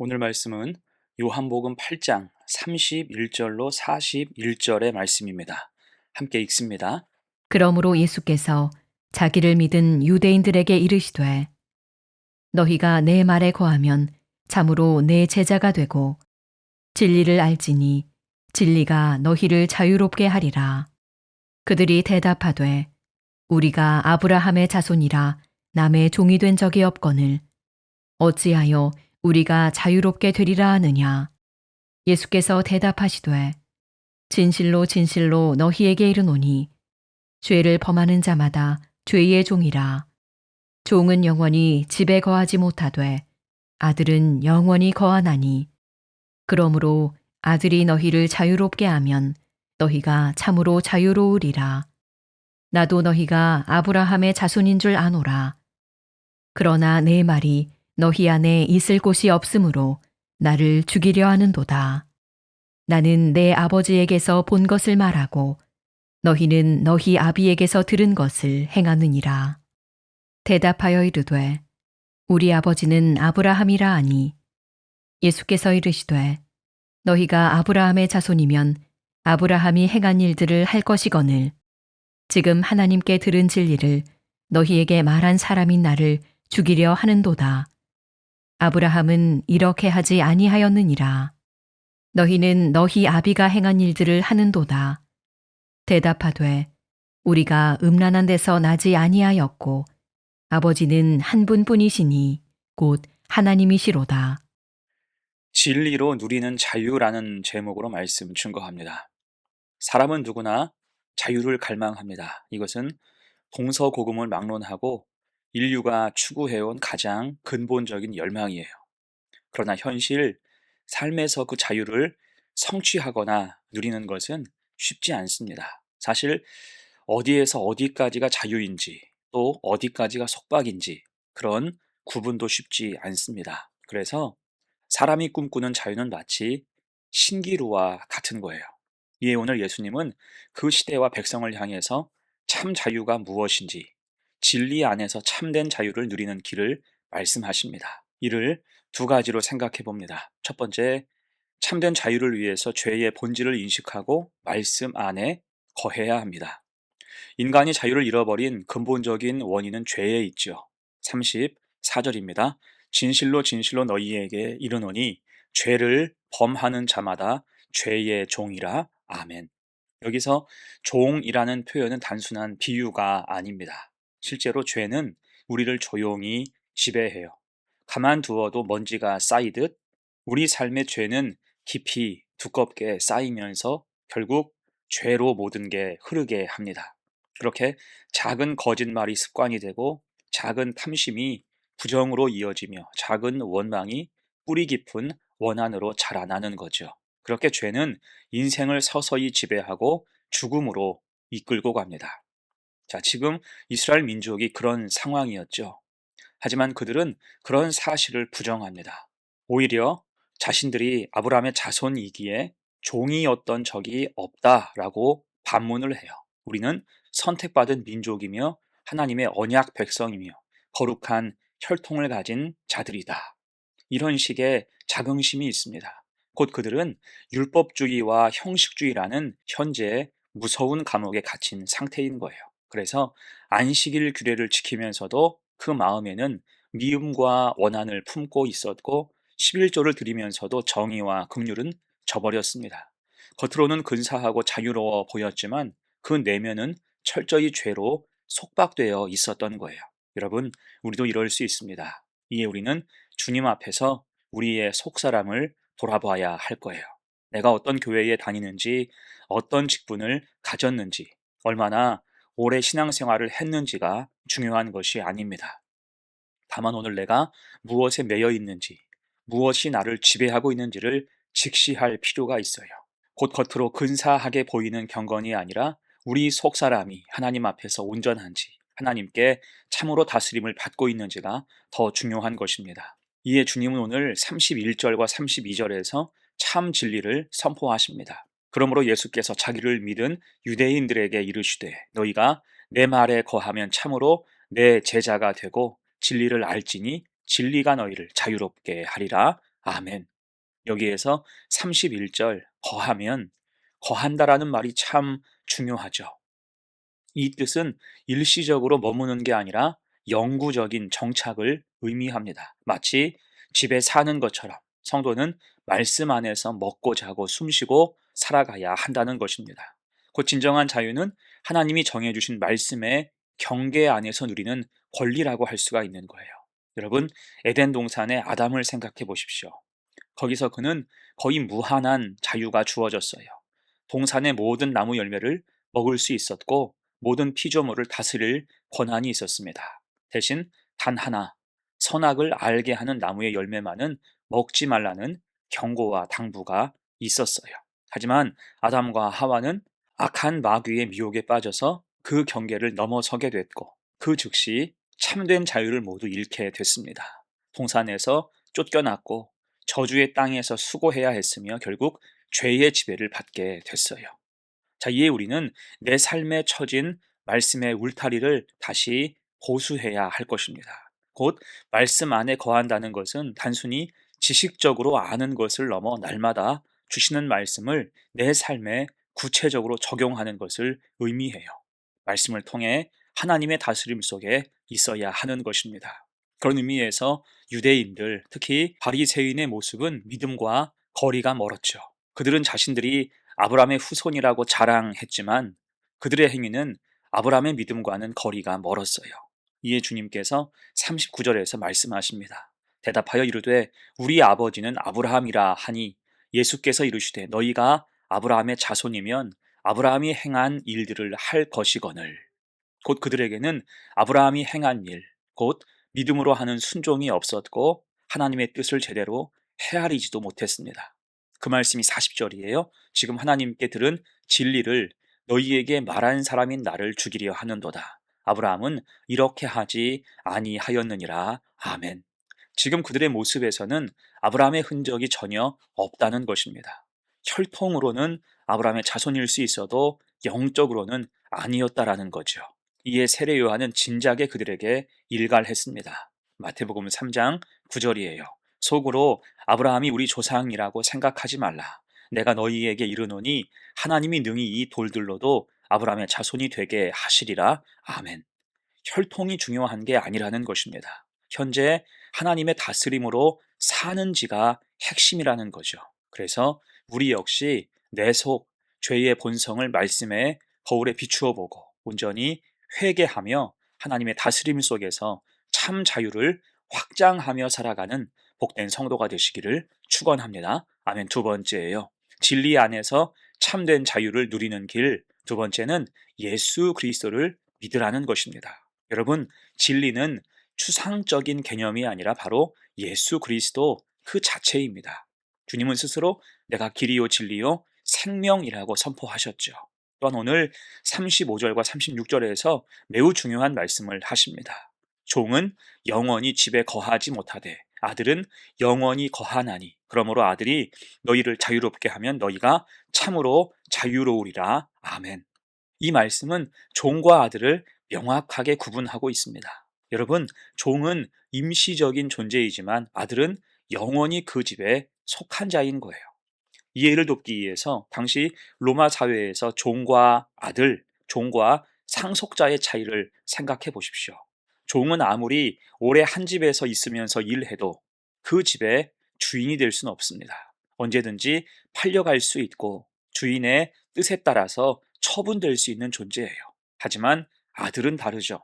오늘 말씀은 요한복음 8장 31절로 41절의 말씀입니다. 함께 읽습니다. 그러므로 예수께서 자기를 믿은 유대인들에게 이르시되 너희가 내 말에 거하면 참으로 내 제자가 되고 진리를 알지니 진리가 너희를 자유롭게 하리라. 그들이 대답하되 우리가 아브라함의 자손이라 남의 종이 된 적이 없거늘 어찌하여 우리가 자유롭게 되리라 하느냐. 예수께서 대답하시되 진실로 진실로 너희에게 이르노니 죄를 범하는 자마다 죄의 종이라. 종은 영원히 집에 거하지 못하되 아들은 영원히 거하나니 그러므로 아들이 너희를 자유롭게 하면 너희가 참으로 자유로우리라. 나도 너희가 아브라함의 자손인 줄 아노라. 그러나 내 말이 너희 안에 있을 곳이 없으므로 나를 죽이려 하는도다. 나는 내 아버지에게서 본 것을 말하고 너희는 너희 아비에게서 들은 것을 행하느니라. 대답하여 이르되 우리 아버지는 아브라함이라 하니 예수께서 이르시되 너희가 아브라함의 자손이면 아브라함이 행한 일들을 할 것이거늘 지금 하나님께 들은 진리를 너희에게 말한 사람인 나를 죽이려 하는도다. 아브라함은 이렇게 하지 아니하였느니라. 너희는 너희 아비가 행한 일들을 하는도다. 대답하되 우리가 음란한 데서 나지 아니하였고 아버지는 한 분뿐이시니 곧 하나님이시로다. 진리로 누리는 자유라는 제목으로 말씀 증거합니다. 사람은 누구나 자유를 갈망합니다. 이것은 동서고금을 막론하고 인류가 추구해온 가장 근본적인 열망이에요. 그러나 현실, 삶에서 그 자유를 성취하거나 누리는 것은 쉽지 않습니다. 사실 어디에서 어디까지가 자유인지 또 어디까지가 속박인지 그런 구분도 쉽지 않습니다. 그래서 사람이 꿈꾸는 자유는 마치 신기루와 같은 거예요. 이에 오늘 예수님은 그 시대와 백성을 향해서 참 자유가 무엇인지 진리 안에서 참된 자유를 누리는 길을 말씀하십니다. 이를 두 가지로 생각해 봅니다. 첫 번째, 참된 자유를 위해서 죄의 본질을 인식하고 말씀 안에 거해야 합니다. 인간이 자유를 잃어버린 근본적인 원인은 죄에 있죠. 34절입니다. 진실로 진실로 너희에게 이르노니 죄를 범하는 자마다 죄의 종이라. 아멘. 여기서 종이라는 표현은 단순한 비유가 아닙니다. 실제로 죄는 우리를 조용히 지배해요. 가만두어도 먼지가 쌓이듯 우리 삶의 죄는 깊이 두껍게 쌓이면서 결국 죄로 모든 게 흐르게 합니다. 그렇게 작은 거짓말이 습관이 되고 작은 탐심이 부정으로 이어지며 작은 원망이 뿌리 깊은 원한으로 자라나는 거죠. 그렇게 죄는 인생을 서서히 지배하고 죽음으로 이끌고 갑니다. 자, 지금 이스라엘 민족이 그런 상황이었죠. 하지만 그들은 그런 사실을 부정합니다. 오히려 자신들이 아브라함의 자손이기에 종이었던 적이 없다라고 반문을 해요. 우리는 선택받은 민족이며 하나님의 언약 백성이며 거룩한 혈통을 가진 자들이다. 이런 식의 자긍심이 있습니다. 곧 그들은 율법주의와 형식주의라는 현재의 무서운 감옥에 갇힌 상태인 거예요. 그래서 안식일 규례를 지키면서도 그 마음에는 미움과 원한을 품고 있었고 11조를 드리면서도 정의와 긍휼은 저버렸습니다. 겉으로는 근사하고 자유로워 보였지만 그 내면은 철저히 죄로 속박되어 있었던 거예요. 여러분, 우리도 이럴 수 있습니다. 이에 우리는 주님 앞에서 우리의 속사람을 돌아봐야 할 거예요. 내가 어떤 교회에 다니는지, 어떤 직분을 가졌는지, 얼마나 오래 신앙생활을 했는지가 중요한 것이 아닙니다. 다만 오늘 내가 무엇에 매여 있는지, 무엇이 나를 지배하고 있는지를 직시할 필요가 있어요. 곧 겉으로 근사하게 보이는 경건이 아니라 우리 속사람이 하나님 앞에서 온전한지, 하나님께 참으로 다스림을 받고 있는지가 더 중요한 것입니다. 이에 주님은 오늘 31절과 32절에서 참 진리를 선포하십니다. 그러므로 예수께서 자기를 믿은 유대인들에게 이르시되 너희가 내 말에 거하면 참으로 내 제자가 되고 진리를 알지니 진리가 너희를 자유롭게 하리라. 아멘. 여기에서 31절 거하면 거한다라는 말이 참 중요하죠. 이 뜻은 일시적으로 머무는 게 아니라 영구적인 정착을 의미합니다. 마치 집에 사는 것처럼 성도는 말씀 안에서 먹고 자고 숨쉬고 살아가야 한다는 것입니다. 곧 진정한 자유는 하나님이 정해주신 말씀의 경계 안에서 누리는 권리라고 할 수가 있는 거예요. 여러분, 에덴 동산의 아담을 생각해 보십시오. 거기서 그는 거의 무한한 자유가 주어졌어요. 동산의 모든 나무 열매를 먹을 수 있었고 모든 피조물을 다스릴 권한이 있었습니다. 대신 단 하나, 선악을 알게 하는 나무의 열매만은 먹지 말라는 경고와 당부가 있었어요. 하지만 아담과 하와는 악한 마귀의 미혹에 빠져서 그 경계를 넘어서게 됐고 그 즉시 참된 자유를 모두 잃게 됐습니다. 동산에서 쫓겨났고 저주의 땅에서 수고해야 했으며 결국 죄의 지배를 받게 됐어요. 자, 이에 우리는 내 삶에 처진 말씀의 울타리를 다시 보수해야 할 것입니다. 곧 말씀 안에 거한다는 것은 단순히 지식적으로 아는 것을 넘어 날마다 주시는 말씀을 내 삶에 구체적으로 적용하는 것을 의미해요. 말씀을 통해 하나님의 다스림 속에 있어야 하는 것입니다. 그런 의미에서 유대인들, 특히 바리새인의 모습은 믿음과 거리가 멀었죠. 그들은 자신들이 아브라함의 후손이라고 자랑했지만 그들의 행위는 아브라함의 믿음과는 거리가 멀었어요. 이에 주님께서 39절에서 말씀하십니다. 대답하여 이르되 우리 아버지는 아브라함이라 하니 예수께서 이르시되 너희가 아브라함의 자손이면 아브라함이 행한 일들을 할 것이거늘. 곧 그들에게는 아브라함이 행한 일, 곧 믿음으로 하는 순종이 없었고 하나님의 뜻을 제대로 헤아리지도 못했습니다. 그 말씀이 40절이에요. 지금 하나님께 들은 진리를 너희에게 말한 사람인 나를 죽이려 하는도다. 아브라함은 이렇게 하지 아니하였느니라. 아멘. 지금 그들의 모습에서는 아브라함의 흔적이 전혀 없다는 것입니다. 혈통으로는 아브라함의 자손일 수 있어도 영적으로는 아니었다라는 거죠. 이에 세례 요한은 진작에 그들에게 일갈했습니다. 마태복음 3장 9절이에요. 속으로 아브라함이 우리 조상이라고 생각하지 말라. 내가 너희에게 이르노니 하나님이 능히 이 돌들로도 아브라함의 자손이 되게 하시리라. 아멘. 혈통이 중요한 게 아니라는 것입니다. 현재 하나님의 다스림으로 사는지가 핵심이라는 거죠. 그래서 우리 역시 내 속 죄의 본성을 말씀에 거울에 비추어 보고 온전히 회개하며 하나님의 다스림 속에서 참 자유를 확장하며 살아가는 복된 성도가 되시기를 축원합니다. 아멘. 두 번째예요. 진리 안에서 참된 자유를 누리는 길. 두 번째는 예수 그리스도를 믿으라는 것입니다. 여러분, 진리는 추상적인 개념이 아니라 바로 예수 그리스도 그 자체입니다. 주님은 스스로 내가 길이요 진리요 생명이라고 선포하셨죠. 또한 오늘 35절과 36절에서 매우 중요한 말씀을 하십니다. 종은 영원히 집에 거하지 못하되 아들은 영원히 거하나니 그러므로 아들이 너희를 자유롭게 하면 너희가 참으로 자유로우리라. 아멘. 이 말씀은 종과 아들을 명확하게 구분하고 있습니다. 여러분, 종은 임시적인 존재이지만 아들은 영원히 그 집에 속한 자인 거예요. 이해를 돕기 위해서 당시 로마 사회에서 종과 아들, 종과 상속자의 차이를 생각해 보십시오. 종은 아무리 오래 한 집에서 있으면서 일해도 그 집의 주인이 될 수는 없습니다. 언제든지 팔려갈 수 있고 주인의 뜻에 따라서 처분될 수 있는 존재예요. 하지만 아들은 다르죠.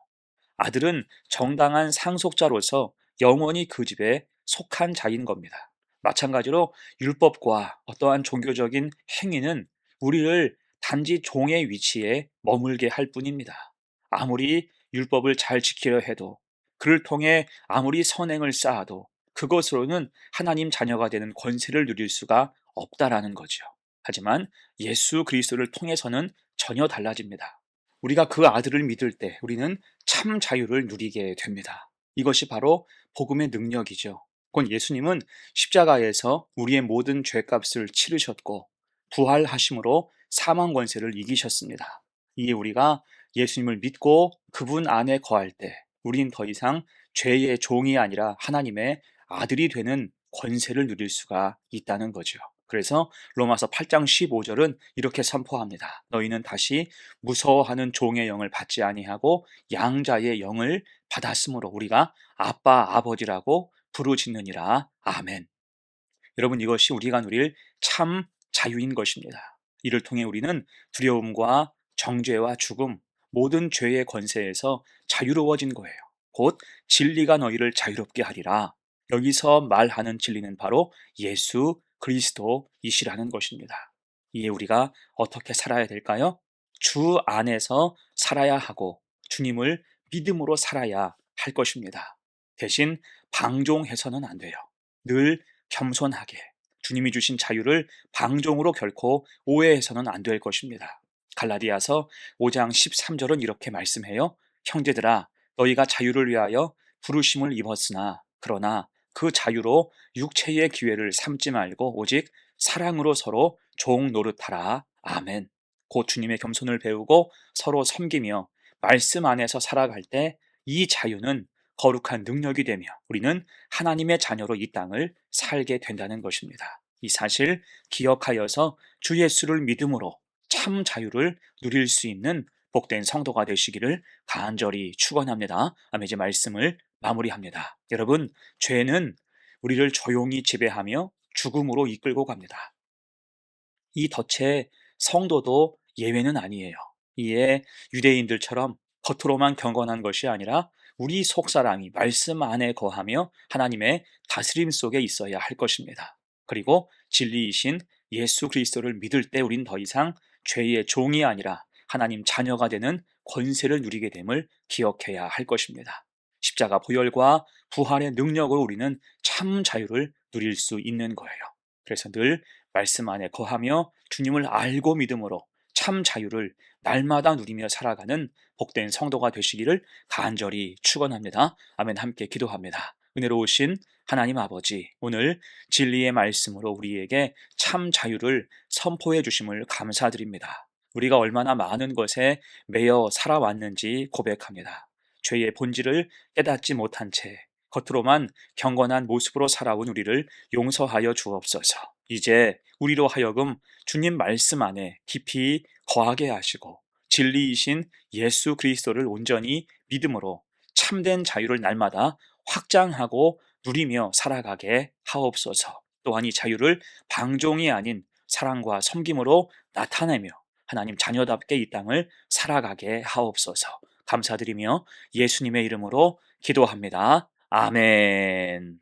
아들은 정당한 상속자로서 영원히 그 집에 속한 자인 겁니다. 마찬가지로 율법과 어떠한 종교적인 행위는 우리를 단지 종의 위치에 머물게 할 뿐입니다. 아무리 율법을 잘 지키려 해도 그를 통해 아무리 선행을 쌓아도 그것으로는 하나님 자녀가 되는 권세를 누릴 수가 없다라는 거죠. 하지만 예수 그리스도를 통해서는 전혀 달라집니다. 우리가 그 아들을 믿을 때 우리는 참 자유를 누리게 됩니다. 이것이 바로 복음의 능력이죠. 곧 예수님은 십자가에서 우리의 모든 죄값을 치르셨고 부활하심으로 사망 권세를 이기셨습니다. 이에 우리가 예수님을 믿고 그분 안에 거할 때 우린 더 이상 죄의 종이 아니라 하나님의 아들이 되는 권세를 누릴 수가 있다는 거죠. 그래서 로마서 8장 15절은 이렇게 선포합니다. 너희는 다시 무서워하는 종의 영을 받지 아니하고 양자의 영을 받았으므로 우리가 아빠 아버지라고 부르짖느니라. 아멘. 여러분, 이것이 우리가 누릴 참 자유인 것입니다. 이를 통해 우리는 두려움과 정죄와 죽음, 모든 죄의 권세에서 자유로워진 거예요. 곧 진리가 너희를 자유롭게 하리라. 여기서 말하는 진리는 바로 예수 그리스도이시라는 것입니다. 이에 우리가 어떻게 살아야 될까요? 주 안에서 살아야 하고 주님을 믿음으로 살아야 할 것입니다. 대신 방종해서는 안 돼요. 늘 겸손하게 주님이 주신 자유를 방종으로 결코 오해해서는 안 될 것입니다. 갈라디아서 5장 13절은 이렇게 말씀해요. 형제들아, 너희가 자유를 위하여 부르심을 입었으나 그러나 그 자유로 육체의 기회를 삼지 말고 오직 사랑으로 서로 종 노릇하라. 아멘. 곧 주님의 겸손을 배우고 서로 섬기며 말씀 안에서 살아갈 때 이 자유는 거룩한 능력이 되며 우리는 하나님의 자녀로 이 땅을 살게 된다는 것입니다. 이 사실 기억하여서 주 예수를 믿음으로 참 자유를 누릴 수 있는 복된 성도가 되시기를 간절히 축원합니다. 이제 말씀을 마무리합니다. 여러분, 죄는 우리를 조용히 지배하며 죽음으로 이끌고 갑니다. 이 덫에 성도도 예외는 아니에요. 이에 유대인들처럼 겉으로만 경건한 것이 아니라 우리 속사람이 말씀 안에 거하며 하나님의 다스림 속에 있어야 할 것입니다. 그리고 진리이신 예수 그리스도를 믿을 때 우린 더 이상 죄의 종이 아니라 하나님 자녀가 되는 권세를 누리게 됨을 기억해야 할 것입니다. 십자가 보혈과 부활의 능력으로 우리는 참 자유를 누릴 수 있는 거예요. 그래서 늘 말씀 안에 거하며 주님을 알고 믿음으로 참 자유를 날마다 누리며 살아가는 복된 성도가 되시기를 간절히 축원합니다. 아멘. 함께 기도합니다. 은혜로우신 하나님 아버지, 오늘 진리의 말씀으로 우리에게 참 자유를 선포해 주심을 감사드립니다. 우리가 얼마나 많은 것에 매여 살아왔는지 고백합니다. 죄의 본질을 깨닫지 못한 채 겉으로만 경건한 모습으로 살아온 우리를 용서하여 주옵소서. 이제 우리로 하여금 주님 말씀 안에 깊이 거하게 하시고 진리이신 예수 그리스도를 온전히 믿음으로 참된 자유를 날마다 확장하고 누리며 살아가게 하옵소서. 또한 이 자유를 방종이 아닌 사랑과 섬김으로 나타내며 하나님 자녀답게 이 땅을 살아가게 하옵소서. 감사드리며 예수님의 이름으로 기도합니다. 아멘.